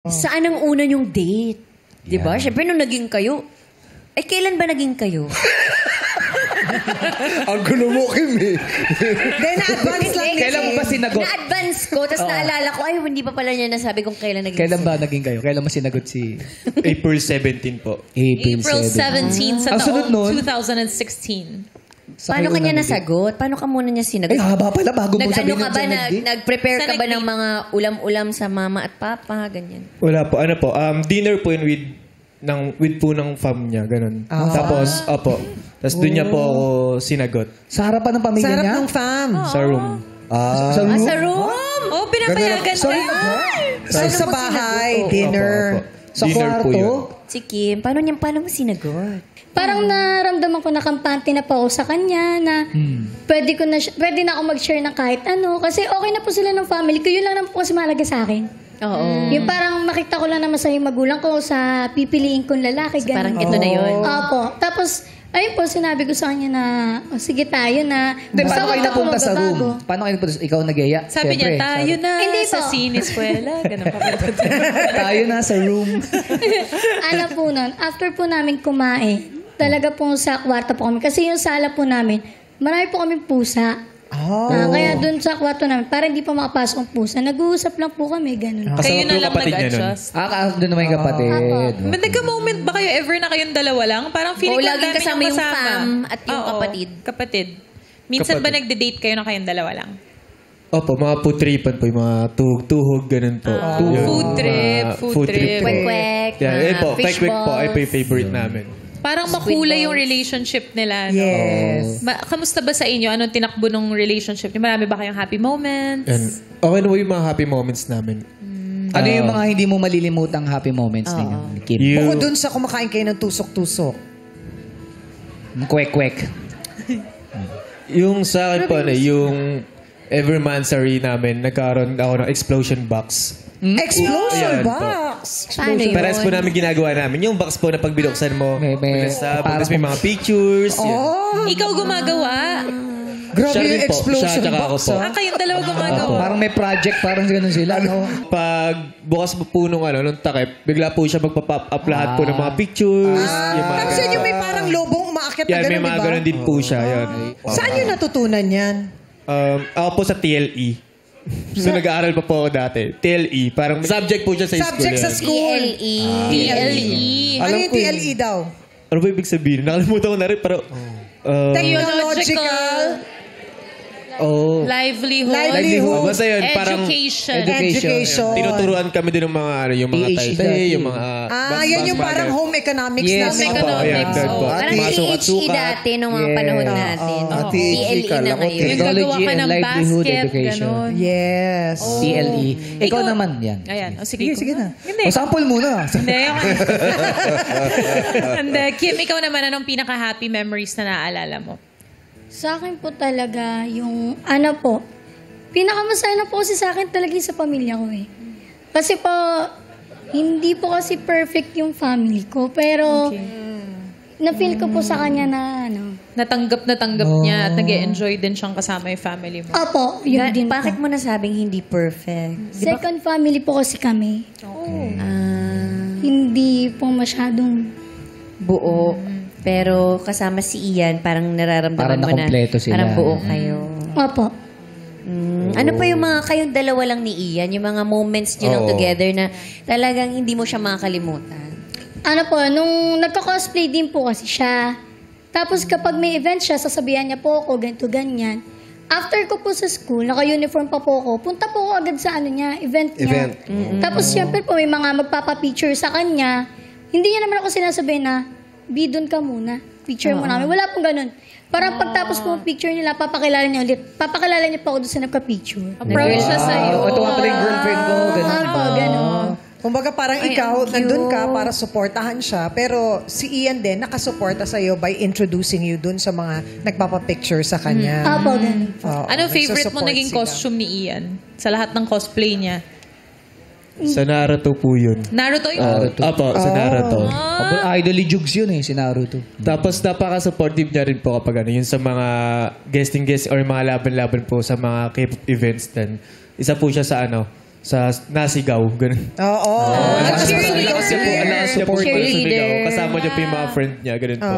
Saan ang una niyong date? Di ba? Siyempre, nung naging kayo, kailan ba naging kayo? Ang gulo mo, Kim eh. Then, na-advance lang. Kailan mo ba sinagot? Na-advance ko, tapos naalala ko, hindi pa pala niya nasabi kung kailan naging Kailan ba naging kayo? Kailan mo sinagot si... April 17 po. April 17 sa sunod taong nun? 2016. Paano kanya nasagot? Paano ka muna niya sinagot? Ay, haba pala bago mo sabihin Nag-ano ka ba? sa nag-date. Nag-prepare ka Sa ba ng nag-date. mga ulam-ulam sa mama at papa? Ganyan. Wala po. Ano po? Dinner po yun with po ng fam niya. Ganun. Tapos, opo. Tapos doon niya po ako sinagot. Sa harapan ng pamilya Sarap niya? ng fam. Sa room. Sa room? Sa room? Oh, pinapayagan Sorry, So, sa bahay, dinner. Sa Dinner po yun. kwarto? Si Kim, paano mo sinagot? Parang naramdaman ko na kampante na pa ako sa kanya na pwede na ako mag-share ng kahit ano. Kasi okay na po sila ng family ko. Yun lang naman po kasi mahalaga sa akin. Oo. Yung parang makita ko lang naman sa yung magulang ko sa pipiliin kong lalaki. So, parang ganun. ito na yun. Opo. Tapos, ayun po, sinabi ko sa kanya na, sige tayo na. Hindi, Basta paano kayo huwag ako napunta sa room? magbabago. Paano kayo napunta? Ikaw nag-eya? Sabi niya, Siyempre, tayo na Hindi sa po. sineskwela. Ganun pa. Tayo na sa room. Ano po nun, after po namin kumain, talaga po sa kwarto po kami. Kasi yung sala po namin, marami po kaming pusa. Kaya dun sa kwarto namin, para hindi pa makapasok ang pusa, nag-uusap lang po kami, ganun. Kayo na lang kapatid niya nun. nag-adjust. Doon naman yung kapatid. Nagka-moment ba kayo ever na kayong dalawa lang? Parang feeling Oo, ko laging ang dami kasama niyong yung kasama. fam at yung Oo, kapatid. Minsan ba Kapatid. nagde-date kayo na kayong dalawa lang? Opo, mga food tripan po. Yung mga tuhog-tuhog, ganun po. Yun. Food trip, Mga food trip. po. Kwek-kwek, Yeah, yun po. fish Kwek-kwek po. Ay po yung balls. favorite namin. Parang Squid makulay balls. yung relationship nila. No? Yes. Kamusta ba sa inyo? Anong tinakbo ng relationship niyo? Marami ba kayong happy moments? And okay na po yung mga happy moments namin. Ano yung mga hindi mo malilimutang happy moments ninyo? Ni Kim? Bukod dun sa kumakain kayo ng tusok-tusok. Kwek-kwek. Yung sa akin po, yung every namin, nagkaroon ako ng explosion box. Explosion Ayan po. box. Paano yun? Parehas po namin ginagawa namin. Yung box po na pag binuksan mo, May- tapos may mga pictures. Oh, Ikaw gumagawa? grabe Siya rin yung po. explosion Siya, tsaka ako box. po. Kayong dalawa gumagawa? Parang may project, parang gano'n sila, no? Pag bukas po nung takip, bigla po siya magpa-pop up lahat po ng mga pictures. yung mga Tapos yun yung may parang lobong umaakyat na yan, may gano'n, mga di ba? ganun din po siya. Yan. Saan yun natutunan yan? Ako po sa TLE. So, nag-aaral pa po ako dati. TLE. Parang subject po siya sa school. Subject sa yan. school. TLE. TLE. Ano Alam yung ko yun. TLE daw? Ano ba ibig sabihin? Nakalimutan ko na rin, pero... Technological Oh. livelihood. Basta yun, parang... Education. Education. Tinuturuan kami din ng mga, yung mga PhD tayo, dati. yung mga... Yan yung parang home economics Yes. namin. Home economics. Ayan, doon po. Parang Masukat-sukat. PhD dati nung mga panahon natin. TLE na ngayon. Yung gagawa ka ng Livelihood basket, education. gano'n. Yes. TLE. Ikaw naman, yan. Ayan. O, sige. Sige na. Hindi. O, sample muna. Hindi. Hindi. Kim, ikaw naman, anong pinaka-happy memories na naaalala mo? Sa akin po talaga, yung ano po, pinakamasaya na po kasi sa akin talaga yung sa pamilya ko eh. Kasi po, hindi po kasi perfect yung family ko, pero na-feel ko po sa kanya na ano. Natanggap niya at nag-enjoy din siyang kasama yung family mo. Opo, yun din Bakit po. mo nasabing hindi perfect? Di ba? Second family po kasi kami. Hindi po masyadong Buo. Pero kasama si Ian, parang nararamdaman Parang mo na nakompleto sila. parang buo kayo. Opo. Ano pa yung mga kayong dalawa lang ni Ian? Yung mga moments nyo lang Oo. together na talagang hindi mo siya makakalimutan? Ano po, nung nagko-cosplay din po kasi siya. Tapos kapag may event siya, sasabihan niya po ako, ganito, ganyan. After ko po sa school, naka-uniform pa po ako, punta po ako agad sa ano niya, event niya. Tapos siyempre po, may mga magpapapicture sa kanya. Hindi niya naman ako sinasabihin na, B, doon ka muna. Picture mo namin. Wala pong ganun. Parang pagtapos po picture nila, papakilala niya ulit. Papakilala niya pa ako doon sa nagka-picture. Approach siya sa'yo. Ito nga pala yung girlfriend ko. Ganun. Opo, ganun. Kumbaga parang ikaw, nandun ka para supportahan siya, pero si Ian din nakasuporta sa'yo by introducing you dun sa mga nagpapapicture sa kanya. Opo, ganun. Oo, Anong favorite mo nagsusupport naging sila. costume ni Ian? Sa lahat ng cosplay niya? Sa Naruto po yun. Naruto yung... Apo, sa Naruto. Idol ni Jugs yun eh, si Naruto. Tapos napaka-supportive niya rin po kapag yun sa mga guest or mga laban-laban po sa mga K-pop events din. Isa po siya sa sa nasigaw, ganun. Oo. Ang lakas cheerleader. niya po, ang lakas niya po Cheerleader. sumigaw. Kasama niya po yung mga friend niya, ganun po.